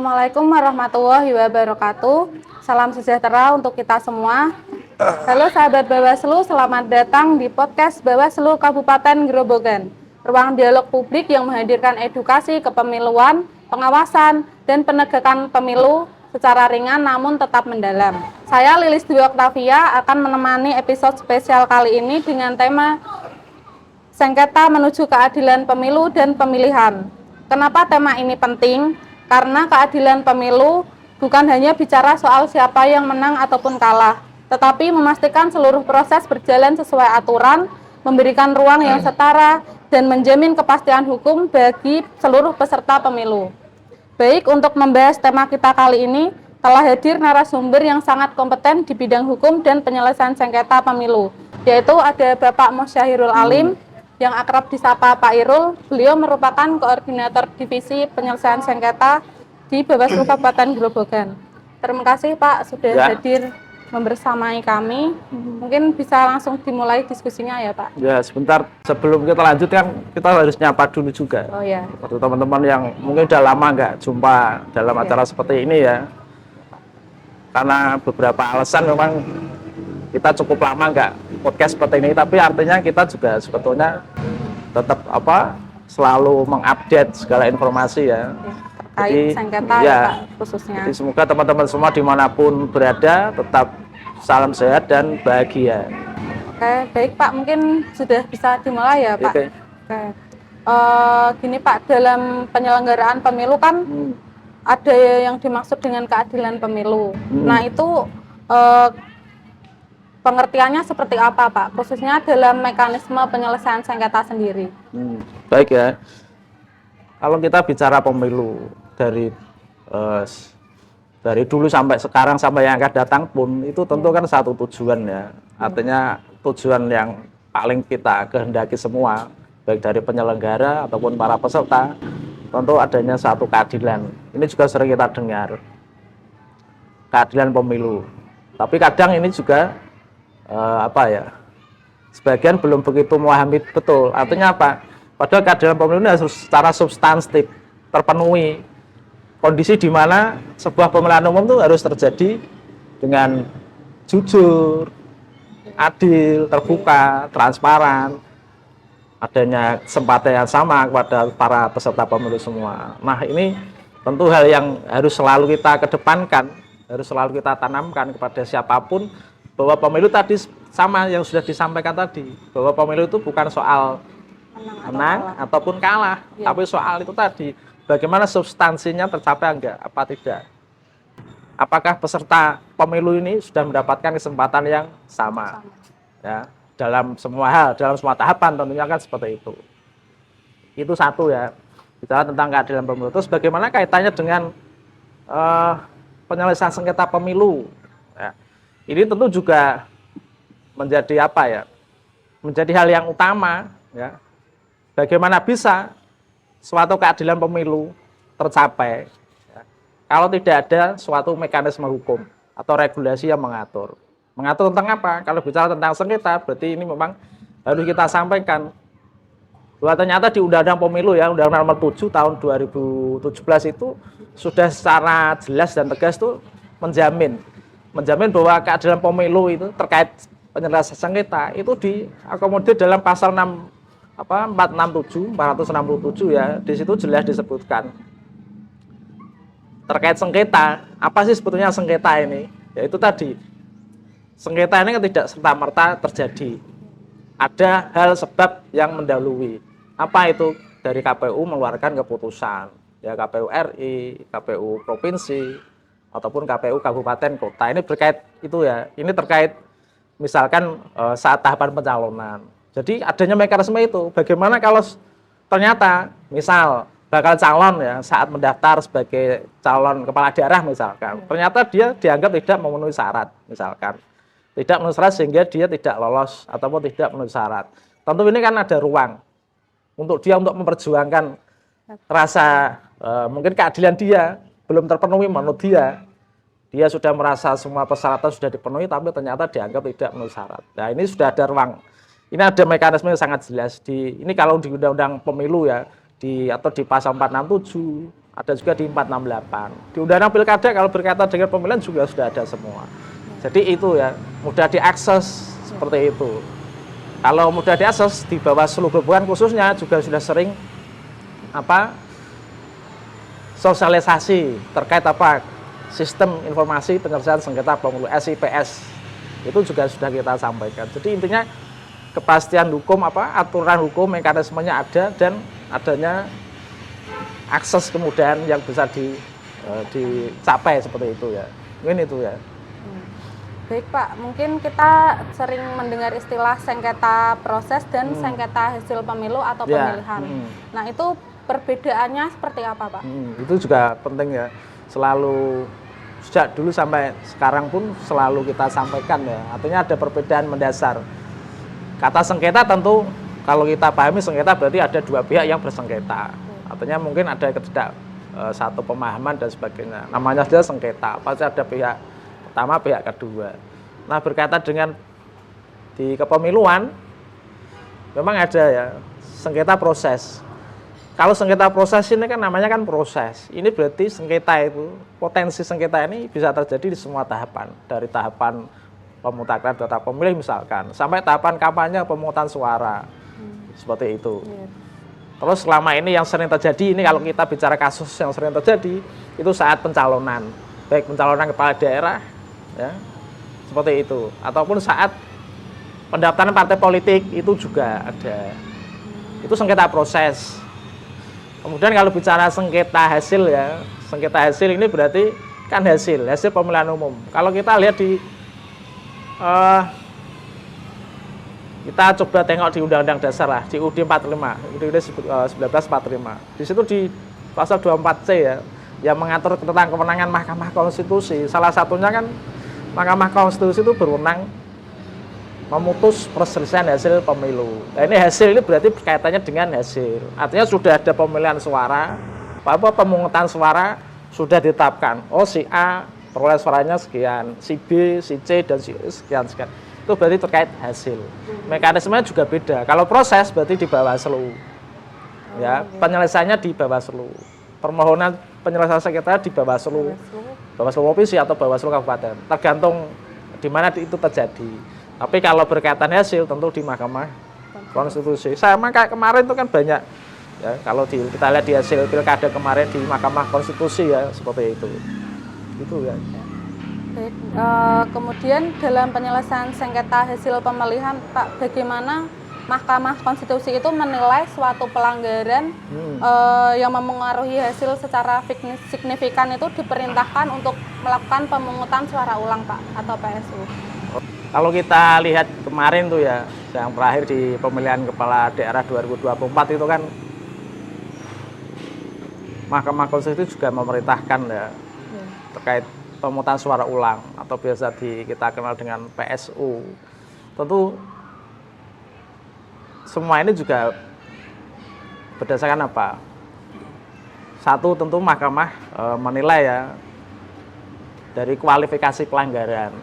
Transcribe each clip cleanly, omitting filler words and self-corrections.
Assalamualaikum warahmatullahi wabarakatuh. Salam sejahtera untuk kita semua. Halo sahabat Bawaslu, selamat datang di podcast Bawaslu Kabupaten Grobogan. Ruang dialog publik yang menghadirkan edukasi kepemiluan, pengawasan, dan penegakan pemilu secara ringan namun tetap mendalam. Saya Lilis Dwi Oktavia akan menemani episode spesial kali ini dengan tema sengketa menuju keadilan pemilu dan pemilihan. Kenapa tema ini penting? Karena keadilan pemilu bukan hanya bicara soal siapa yang menang ataupun kalah, tetapi memastikan seluruh proses berjalan sesuai aturan, memberikan ruang yang setara, dan menjamin kepastian hukum bagi seluruh peserta pemilu. Baik, untuk membahas tema kita kali ini, telah hadir narasumber yang sangat kompeten di bidang hukum dan penyelesaian sengketa pemilu, yaitu ada Bapak Mosyahirul Alim, yang akrab disapa Pak Irul. Beliau merupakan koordinator divisi penyelesaian sengketa di Bawaslu Kabupaten Grobogan. Terima kasih Pak sudah hadir membersamai kami. Mungkin bisa langsung dimulai diskusinya ya Pak. Ya, sebentar sebelum kita lanjutkan, kita harus nyapa dulu juga. Oh ya. Untuk teman-teman yang mungkin udah lama nggak jumpa dalam acara seperti ini ya. Karena beberapa alasan memang kita cukup lama nggak podcast seperti ini, tapi artinya kita juga sebetulnya tetap selalu mengupdate segala informasi ya. Terkait sengketa ya Pak, khususnya. Jadi semoga teman-teman semua dimanapun berada tetap salam sehat dan bahagia. Oke, baik Pak, mungkin sudah bisa dimulai ya Pak. Oke. Gini Pak, dalam penyelenggaraan pemilu kan ada yang dimaksud dengan keadilan pemilu. Nah itu pengertiannya seperti apa Pak, khususnya dalam mekanisme penyelesaian sengketa sendiri? Baik ya, kalau kita bicara pemilu dari dulu sampai sekarang sampai yang akan datang pun itu tentu kan satu tujuan ya, artinya tujuan yang paling kita kehendaki semua, baik dari penyelenggara ataupun para peserta, tentu adanya satu keadilan. Ini juga sering kita dengar, keadilan pemilu, tapi kadang ini juga sebagian belum begitu memahami betul artinya apa. Padahal keadilan pemilu ini harus secara substantif terpenuhi, kondisi di mana sebuah pemilihan umum itu harus terjadi dengan jujur, adil, terbuka, transparan, adanya kesempatan yang sama kepada para peserta pemilu semua. Nah ini tentu hal yang harus selalu kita kedepankan, harus selalu kita tanamkan kepada siapapun, bahwa pemilu tadi sama yang sudah disampaikan tadi, bahwa pemilu itu bukan soal menang ataupun kalah, tapi soal itu tadi, bagaimana substansinya tercapai enggak, apa tidak. Apakah peserta pemilu ini sudah mendapatkan kesempatan yang sama. Ya, dalam semua hal, dalam semua tahapan tentunya kan seperti itu. Itu satu ya, bicara tentang keadilan pemilu. Terus bagaimana kaitannya dengan penyelesaian sengketa pemilu. Ya. Ini tentu juga menjadi menjadi hal yang utama ya. Bagaimana bisa suatu keadilan pemilu tercapai ya, kalau tidak ada suatu mekanisme hukum atau regulasi yang mengatur. Mengatur tentang apa? Kalau bicara tentang sengketa, berarti ini memang harus kita sampaikan bahwa ternyata di Undang-Undang Pemilu ya, Undang-Undang Nomor 7 tahun 2017 itu sudah secara jelas dan tegas itu menjamin bahwa keadilan pemilu itu terkait penyelesaian sengketa itu diakomodir dalam pasal 467 ya. Di situ jelas disebutkan terkait sengketa. Apa sih sebetulnya sengketa ini? Yaitu tadi, sengketa ini tidak serta-merta terjadi. Ada hal sebab yang mendahului. Apa itu? Dari KPU mengeluarkan keputusan. Ya, KPU RI, KPU provinsi, ataupun KPU kabupaten kota. Ini berkait itu ya. Ini terkait misalkan saat tahapan pencalonan. Jadi adanya mekanisme itu. Bagaimana kalau ternyata misal bakal calon ya saat mendaftar sebagai calon kepala daerah misalkan, ternyata dia dianggap tidak memenuhi syarat misalkan. Tidak memenuhi syarat sehingga dia tidak lolos ataupun tidak memenuhi syarat. Tentu ini kan ada ruang untuk dia untuk memperjuangkan rasa mungkin keadilan dia belum terpenuhi menurut dia sudah merasa semua persyaratan sudah dipenuhi, tapi ternyata dianggap tidak memenuhi syarat. Nah ini sudah ada ruang, ini ada mekanisme yang sangat jelas ini kalau di Undang-Undang Pemilu ya, atau di pasal 467 ada juga di 468. Di Undang-Undang Pilkada kalau berkaitan dengan pemilihan juga sudah ada semua. Jadi itu ya, mudah diakses seperti itu. Kalau mudah diakses di Bawaslu Grobogan khususnya juga sudah sering sosialisasi terkait sistem informasi penyelesaian sengketa pemilu SIPS. Itu juga sudah kita sampaikan. Jadi intinya kepastian hukum aturan hukum mekanismenya ada dan adanya akses kemudahan yang bisa dicapai seperti itu ya. Mungkin itu ya. Baik Pak, mungkin kita sering mendengar istilah sengketa proses dan sengketa hasil pemilu atau pemilihan. Nah itu perbedaannya seperti apa Pak? Itu juga penting ya, selalu sejak dulu sampai sekarang pun selalu kita sampaikan ya. Artinya ada perbedaan mendasar. Kata sengketa tentu kalau kita pahami sengketa berarti ada dua pihak yang bersengketa. Artinya mungkin ada satu pemahaman dan sebagainya. Namanya saja sengketa, pasti ada pihak pertama, pihak kedua. Nah berkaitan dengan di kepemiluan memang ada ya sengketa proses. Kalau sengketa proses ini kan namanya kan proses. Ini berarti sengketa itu, potensi sengketa ini bisa terjadi di semua tahapan. Dari tahapan pemungutan data pemilih misalkan, sampai tahapan kampanye pemungutan suara. Seperti itu. Terus selama ini yang sering terjadi, ini kalau kita bicara kasus yang sering terjadi, itu saat pencalonan. Baik pencalonan kepala daerah, ya, seperti itu. Ataupun saat pendaftaran partai politik, itu juga ada. Itu sengketa proses. Kemudian kalau bicara sengketa hasil ya, sengketa hasil ini berarti kan hasil pemilihan umum. Kalau kita lihat kita coba tengok di Undang-Undang Dasar lah, di UUD 45, UUD 1945. Di situ di pasal 24C ya, yang mengatur tentang kewenangan Mahkamah Konstitusi. Salah satunya kan Mahkamah Konstitusi itu berwenang memutus perselisihan hasil pemilu. Nah, ini hasil ini berarti kaitannya dengan hasil. Artinya sudah ada pemilihan suara, pemungutan suara sudah ditetapkan. Oh si A peroleh suaranya sekian, si B, si C dan si sekian. Itu berarti terkait hasil. Mekanismenya juga beda. Kalau proses berarti di Bawaslu. Ya, penyelesaiannya di Bawaslu. Permohonan penyelesaian sengketa di Bawaslu. Bawaslu provinsi atau Bawaslu kabupaten. Tergantung di mana itu terjadi. Tapi kalau berkaitan hasil tentu di Mahkamah Konstitusi. Sama kayak kemarin itu kan banyak ya, kalau kita lihat di hasil pilkada kemarin di Mahkamah Konstitusi ya seperti itu. Itu ya. Baik, kemudian dalam penyelesaian sengketa hasil pemilihan Pak, bagaimana Mahkamah Konstitusi itu menilai suatu pelanggaran yang memengaruhi hasil secara signifikan itu diperintahkan untuk melakukan pemungutan suara ulang Pak atau PSU? Kalau kita lihat kemarin tuh ya, yang terakhir di pemilihan kepala daerah 2024 itu kan Mahkamah Konstitusi juga memerintahkan ya terkait pemungutan suara ulang atau biasa kita kenal dengan PSU. Tentu semua ini juga berdasarkan apa? Satu tentu Mahkamah menilai ya dari kualifikasi pelanggaran.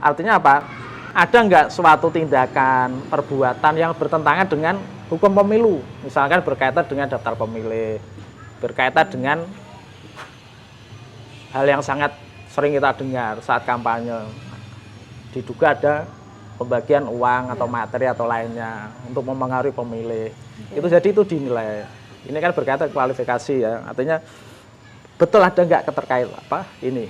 Artinya apa? Ada nggak suatu tindakan, perbuatan yang bertentangan dengan hukum pemilu? Misalkan berkaitan dengan daftar pemilih, berkaitan dengan hal yang sangat sering kita dengar saat kampanye. Diduga ada pembagian uang atau materi atau lainnya untuk memengaruhi pemilih. Itu jadi itu dinilai. Ini kan berkaitan kualifikasi ya. Artinya betul ada nggak keterkait ini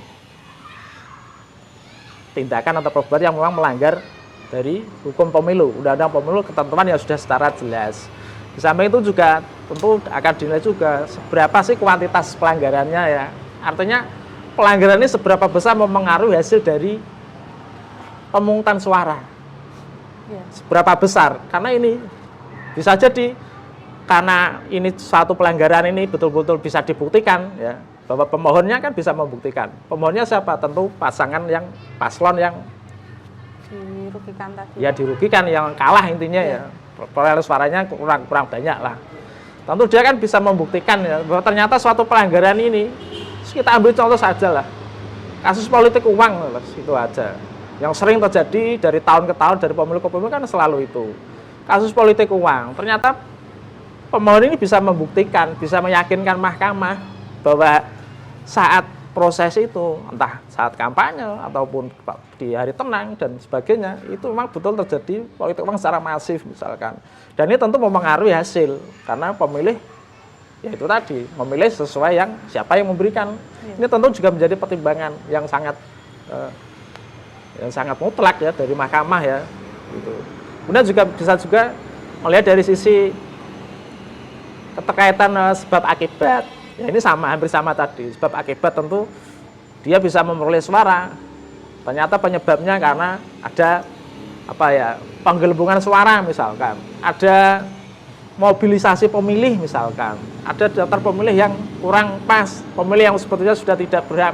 tindakan atau perbuatan yang memang melanggar dari hukum pemilu, undang-undang pemilu, ketentuan yang sudah secara jelas. Di samping itu juga tentu akan dinilai juga seberapa sih kuantitas pelanggarannya ya. Artinya pelanggaran ini seberapa besar memengaruhi hasil dari pemungutan suara. Seberapa besar? Karena ini bisa jadi karena ini suatu pelanggaran ini betul-betul bisa dibuktikan ya. Bahwa pemohonnya kan bisa membuktikan. Pemohonnya siapa? Tentu pasangan yang paslon yang dirugikan tadi. Ya dirugikan, yang kalah intinya ya. Perolehan suaranya kurang banyak lah. Tentu dia kan bisa membuktikan ya bahwa ternyata suatu pelanggaran ini. Kita ambil contoh saja lah. Kasus politik uang itu aja. Yang sering terjadi dari tahun ke tahun, dari pemilu ke pemilu kan selalu itu. Kasus politik uang. Ternyata pemohon ini bisa membuktikan, bisa meyakinkan mahkamah bahwa saat proses itu, entah saat kampanye ataupun di hari tenang dan sebagainya, itu memang betul terjadi politik uang secara masif misalkan. Dan ini tentu mempengaruhi hasil, karena pemilih ya itu tadi, memilih sesuai yang siapa yang memberikan. Ini tentu juga menjadi pertimbangan yang sangat mutlak ya dari mahkamah ya. Gitu. Kemudian juga bisa juga melihat dari sisi keterkaitan sebab akibat. Ya ini sama, hampir sama tadi. Sebab akibat tentu dia bisa memperoleh suara. Ternyata penyebabnya karena ada penggelembungan suara misalkan. Ada mobilisasi pemilih misalkan. Ada daftar pemilih yang kurang pas. Pemilih yang sebetulnya sudah tidak berhak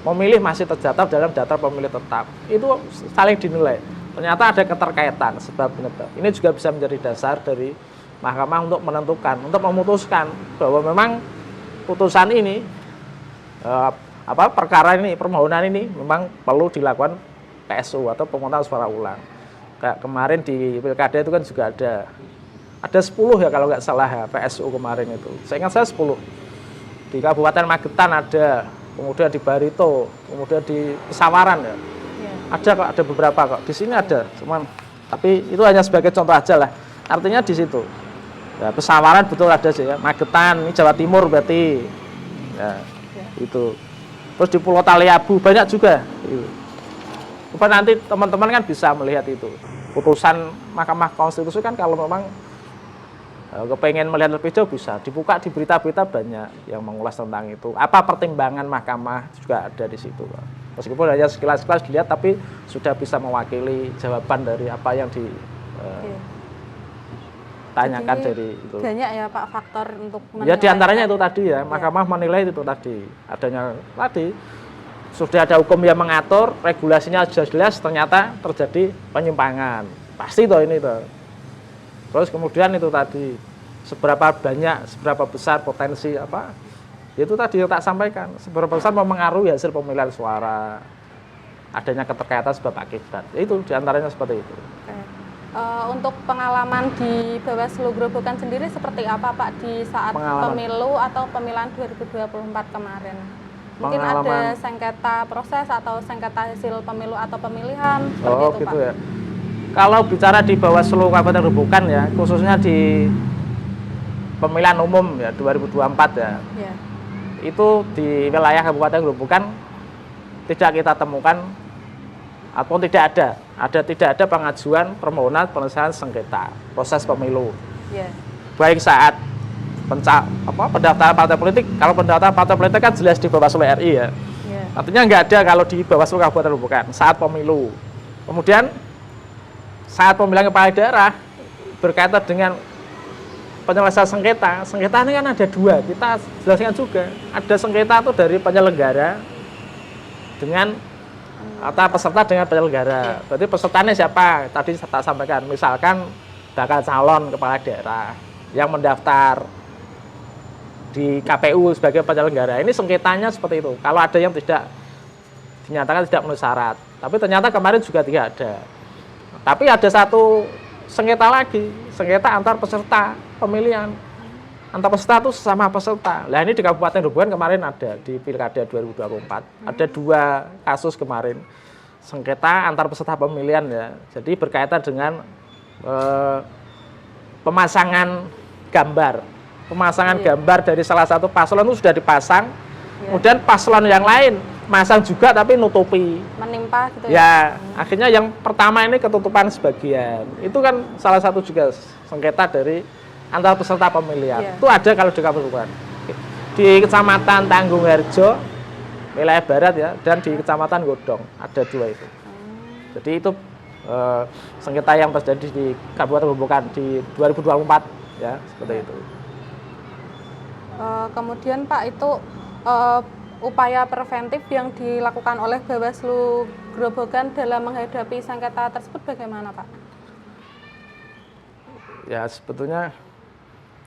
memilih masih tercatat dalam daftar pemilih tetap. Itu saling dinilai. Ternyata ada keterkaitan sebab penyebab. Ini juga bisa menjadi dasar dari mahkamah untuk menentukan, untuk memutuskan bahwa memang putusan ini, perkara ini, permohonan ini memang perlu dilakukan PSU atau pemungutan suara ulang. Kayak kemarin di Pilkada itu kan juga ada 10 ya kalau nggak salah ya, PSU kemarin itu. Saya ingat saya 10. Di Kabupaten Magetan ada, kemudian di Barito, kemudian di Pesawaran ya. Ada beberapa kok. Di sini ada, cuman tapi itu hanya sebagai contoh aja lah. Artinya di situ. Ya, Pesawaran betul ada sih ya. Magetan, ini Jawa Timur berarti. Ya, itu. Terus di Pulau Taliabu banyak juga. Supaya nanti teman-teman kan bisa melihat itu. Putusan Mahkamah Konstitusi kan kalau memang kepengen melihat lebih jauh bisa dibuka di berita-berita banyak yang mengulas tentang itu. Apa pertimbangan mahkamah juga ada di situ. Meskipun hanya sekilas-sekilas dilihat, tapi sudah bisa mewakili jawaban dari apa yang ditanyakan. Jadi, dari itu. Banyak ya Pak faktor untuk menilai. Ya diantaranya itu tadi ya, mahkamah menilai itu tadi. Adanya tadi, sudah ada hukum yang mengatur, regulasinya jelas-jelas, ternyata terjadi penyimpangan. Pasti toh ini toh. Terus kemudian itu tadi, seberapa banyak, seberapa besar potensi itu tadi yang tak sampaikan, seberapa besar mempengaruhi hasil pemilihan suara, adanya keterkaitan sebab akibat. Itu diantaranya seperti itu. Untuk pengalaman di Bawaslu Grobogan sendiri seperti apa Pak di saat pemilu atau pemilihan 2024 kemarin? Mungkin ada sengketa proses atau sengketa hasil pemilu atau pemilihan seperti itu gitu Pak? Ya. Kalau bicara di Bawaslu Kabupaten Grobogan ya, khususnya di pemilihan umum ya 2024 ya. Itu di wilayah Kabupaten Grobogan tidak kita temukan atau tidak ada pengajuan permohonan penyelesaian sengketa proses pemilu. Baik saat pendaftaran partai politik, kalau pendaftaran partai politik kan jelas di Bawaslu RI ya. Artinya nggak ada kalau di Bawaslu Kabupaten Grobogan saat pemilu. Kemudian saat pemilihan kepala daerah berkaitan dengan penyelesaian sengketa ini kan ada dua, kita jelaskan juga. Ada sengketa itu dari penyelenggara dengan atau peserta dengan penyelenggara. Berarti pesertanya siapa? Tadi saya sampaikan, misalkan bakal calon kepala daerah yang mendaftar di KPU sebagai penyelenggara. Ini sengketanya seperti itu. Kalau ada yang tidak dinyatakan tidak memenuhi syarat, tapi ternyata kemarin juga tidak ada. Tapi ada satu sengketa lagi, sengketa antar peserta pemilihan. Antar peserta itu sesama peserta. Nah ini di Kabupaten Grobogan kemarin ada di Pilkada 2024. Ada 2 kasus kemarin. Sengketa antar peserta pemilihan ya. Jadi berkaitan dengan pemasangan gambar. Pemasangan gambar dari salah satu paslon itu sudah dipasang. Kemudian paslon yang lain masang juga tapi nutupi. Menimpa gitu ya. Akhirnya yang pertama ini ketutupan sebagian. Itu kan salah satu juga sengketa dari antar peserta pemilihan. Itu ada kalau di Kabupaten. Di Kecamatan Tanggungarjo, wilayah barat ya, dan di Kecamatan Godong ada 2 itu. Jadi itu sengketa yang terjadi di Kabupaten Grobogan di 2024 ya, seperti itu. Kemudian Pak itu upaya preventif yang dilakukan oleh Bawaslu Grobogan dalam menghadapi sengketa tersebut bagaimana Pak? Ya sebetulnya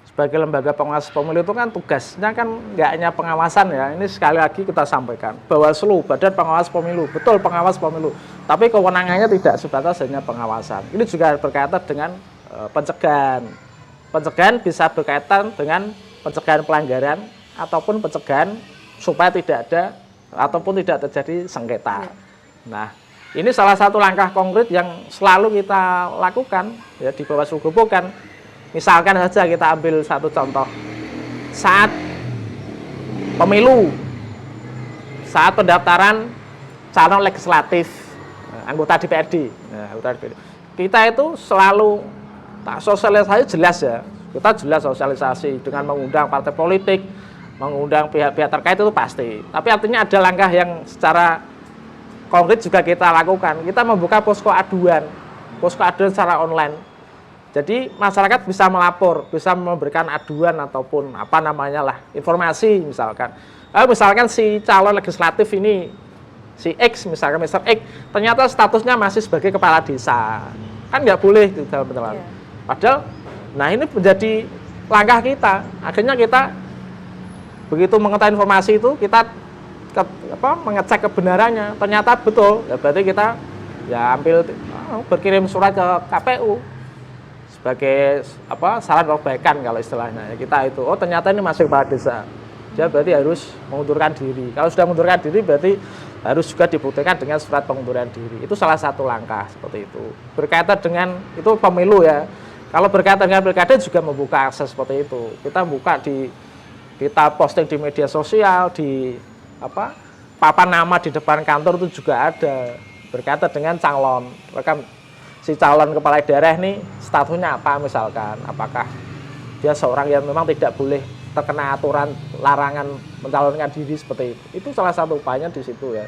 sebagai lembaga pengawas pemilu itu kan tugasnya kan nggak hanya pengawasan ya. Ini sekali lagi kita sampaikan, Bawaslu, Badan Pengawas Pemilu, betul pengawas pemilu. Tapi kewenangannya tidak sebatas hanya pengawasan. Ini juga berkaitan dengan pencegahan. Pencegahan bisa berkaitan dengan pencegahan pelanggaran ataupun pencegahan supaya tidak ada ataupun tidak terjadi sengketa. Nah, ini salah satu langkah konkret yang selalu kita lakukan ya di Bawaslu Grobogan. Misalkan saja kita ambil satu contoh. Saat pemilu, saat pendaftaran calon legislatif, anggota DPRD, kita itu selalu sosialisasi jelas ya. Kita jelas sosialisasi dengan mengundang partai politik, mengundang pihak-pihak terkait itu pasti. Tapi artinya ada langkah yang secara konkret juga kita lakukan. Kita membuka posko aduan secara online. Jadi masyarakat bisa melapor, bisa memberikan aduan ataupun apa namanya lah, informasi misalkan. Misalkan si calon legislatif ini, si X misalkan, Mr. X, ternyata statusnya masih sebagai kepala desa. Kan nggak boleh di dalam pencalonan. Padahal, nah ini menjadi langkah kita. Akhirnya kita begitu mengetahui informasi itu, kita mengecek kebenarannya. Ternyata betul, ya berarti kita ya berkirim surat ke KPU sebagai saran perbaikan kalau istilahnya. Ya, kita itu, ternyata ini masih kepala desa. Dia berarti harus mengundurkan diri. Kalau sudah mengundurkan diri berarti harus juga dibuktikan dengan surat pengunduran diri. Itu salah satu langkah seperti itu. Berkaitan dengan itu pemilu ya. Kalau berkaitan dengan pilkada juga membuka akses seperti itu. Kita kita posting di media sosial, di papan nama di depan kantor itu juga ada. Berkaitan dengan calon. Bahkan si calon kepala daerah ini statusnya apa misalkan. Apakah dia seorang yang memang tidak boleh terkena aturan larangan mencalonkan diri seperti itu. Itu salah satu upayanya di situ ya.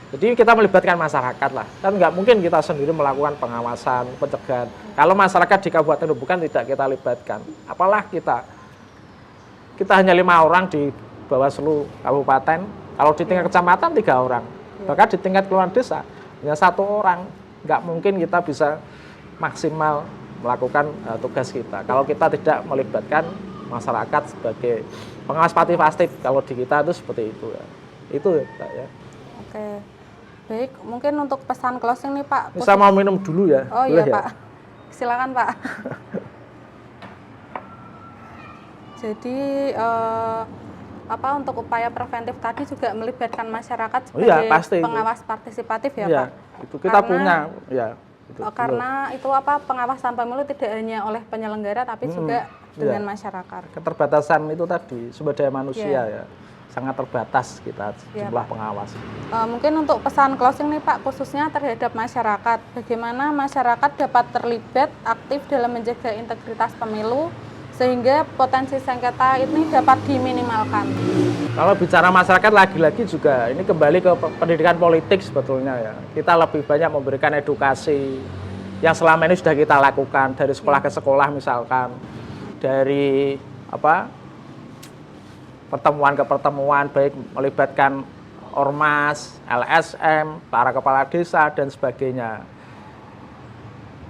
Jadi kita melibatkan masyarakat lah. Kan nggak mungkin kita sendiri melakukan pengawasan, pencegahan. Kalau masyarakat di Kabupaten Grobogan tidak kita libatkan. Apalah kita hanya 5 orang di Bawaslu Kabupaten. Kalau di tingkat kecamatan 3 orang. Bahkan di tingkat kelurahan desa hanya 1 orang. Nggak mungkin kita bisa maksimal melakukan tugas kita. Kalau kita tidak melibatkan masyarakat sebagai pengawas partisipatif, kalau di kita itu seperti itu ya. Itu ya Pak ya. Oke. Baik, mungkin untuk pesan closing nih Pak. Bisa mau minum dulu ya? Oh boleh iya ya? Pak. Silakan Pak. Jadi untuk upaya preventif tadi juga melibatkan masyarakat sebagai pengawas partisipatif ya Pak. Itu kita punya ya. Karena itu pengawasan pemilu tidak hanya oleh penyelenggara tapi juga dengan masyarakat. Keterbatasan itu tadi sumber daya manusia ya. Sangat terbatas kita jumlah pengawas. Mungkin untuk pesan closing nih Pak, khususnya terhadap masyarakat. Bagaimana masyarakat dapat terlibat aktif dalam menjaga integritas pemilu sehingga potensi sengketa ini dapat diminimalkan. Kalau bicara masyarakat lagi-lagi juga ini kembali ke pendidikan politik sebetulnya ya. Kita lebih banyak memberikan edukasi yang selama ini sudah kita lakukan dari sekolah ke sekolah misalkan, dari pertemuan ke pertemuan, baik melibatkan ormas, LSM, para kepala desa dan sebagainya.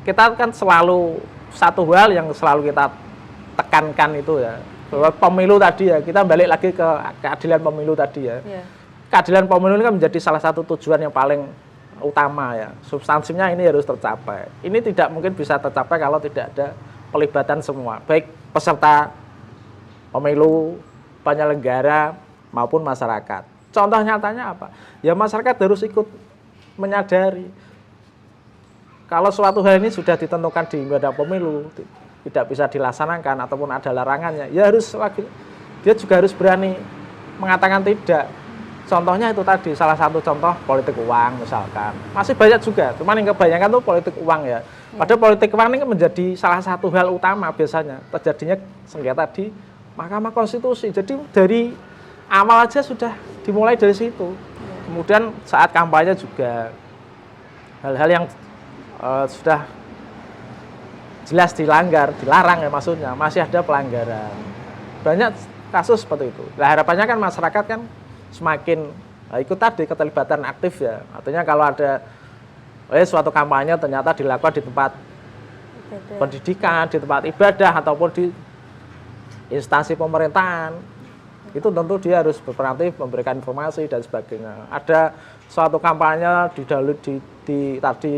Kita kan selalu satu hal yang selalu kita tekankan itu ya, bahwa pemilu tadi ya, kita balik lagi ke keadilan pemilu tadi ya. Keadilan pemilu ini kan menjadi salah satu tujuan yang paling utama ya. Substansinya ini harus tercapai. Ini tidak mungkin bisa tercapai kalau tidak ada pelibatan semua, baik peserta pemilu, penyelenggara maupun masyarakat. Contoh nyatanya apa? Ya masyarakat harus ikut menyadari kalau suatu hal ini sudah ditentukan di undang-undang pemilu tidak bisa dilaksanakan ataupun ada larangannya, ya dia juga harus berani mengatakan tidak. Contohnya itu tadi, salah satu contoh politik uang misalkan. Masih banyak juga, cuman yang kebanyakan itu politik uang ya. Padahal politik uang ini menjadi salah satu hal utama biasanya terjadinya sengketa di Mahkamah Konstitusi. Jadi dari awal aja sudah dimulai dari situ. Kemudian saat kampanye juga hal-hal yang sudah jelas dilanggar, dilarang ya maksudnya, masih ada pelanggaran. Banyak kasus seperti itu. Nah, harapannya kan masyarakat kan semakin ikut tadi keterlibatan aktif ya. Artinya kalau ada suatu kampanye ternyata dilakukan di tempat pendidikan, di tempat ibadah ataupun di instansi pemerintahan, itu tentu dia harus berperan aktif memberikan informasi dan sebagainya. Ada suatu kampanye tadi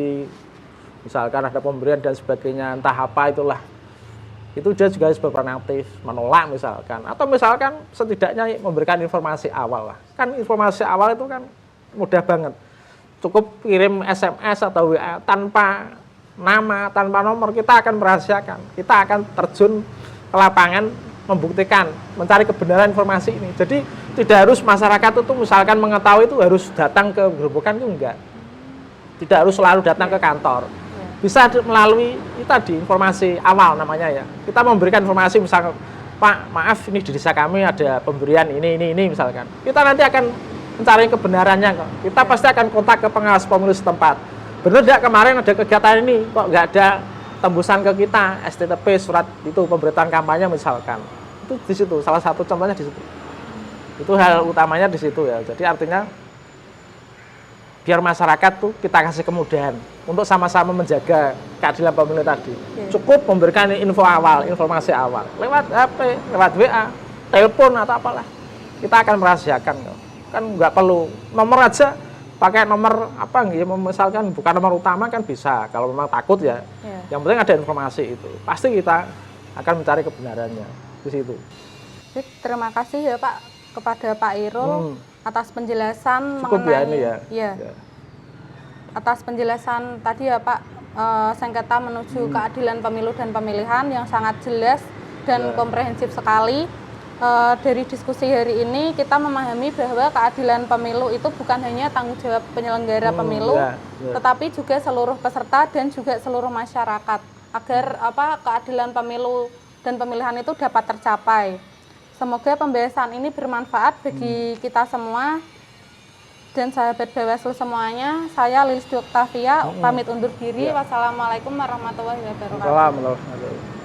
misalkan ada pemberian dan sebagainya, entah apa itulah. itu dia juga harus berperan aktif, menolak misalkan, atau misalkan setidaknya memberikan informasi awal lah. Kan informasi awal itu kan mudah banget, cukup kirim SMS atau WA tanpa nama, tanpa nomor, kita akan merahasiakan, kita akan terjun ke lapangan membuktikan, mencari kebenaran informasi ini. Jadi tidak harus masyarakat itu misalkan mengetahui itu harus datang ke gerobokan, itu enggak, tidak harus selalu datang ke kantor. Bisa melalui itu tadi informasi awal namanya ya. Kita memberikan informasi misalkan, Pak, maaf ini di desa kami ada pemberian ini misalkan. Kita nanti akan mencari kebenarannya kok. Kita pasti akan kontak ke pengawas pemilu setempat. Benar tidak kemarin ada kegiatan ini kok nggak ada tembusan ke kita, STTP surat itu pemberitahuan kampanye misalkan. Itu di situ salah satu contohnya di situ. Itu hal utamanya di situ ya. Jadi artinya biar masyarakat tuh kita kasih kemudahan untuk sama-sama menjaga keadilan pemilu tadi. Cukup memberikan info awal, informasi awal lewat HP, lewat WA, telepon atau apalah. Kita akan merahasiakan kok. Kan nggak perlu nomor aja, pakai nomor apa gitu, misalkan bukan nomor utama kan bisa. Kalau memang takut ya. Yang penting ada informasi itu. Pasti kita akan mencari kebenarannya di situ. Terima kasih ya Pak kepada Pak Irul atas penjelasan cukup mengenai ya. Atas penjelasan tadi ya Pak, sengketa menuju keadilan pemilu dan pemilihan yang sangat jelas dan komprehensif sekali. Dari diskusi hari ini kita memahami bahwa keadilan pemilu itu bukan hanya tanggung jawab penyelenggara pemilu, tetapi juga seluruh peserta dan juga seluruh masyarakat agar keadilan pemilu dan pemilihan itu dapat tercapai. Semoga pembahasan ini bermanfaat bagi kita semua dan sahabat Bawaslu semuanya. Saya Lilis Oktavia pamit undur diri. Wassalamualaikum warahmatullahi wabarakatuh. Waalaikumsalam warahmatullahi wabarakatuh.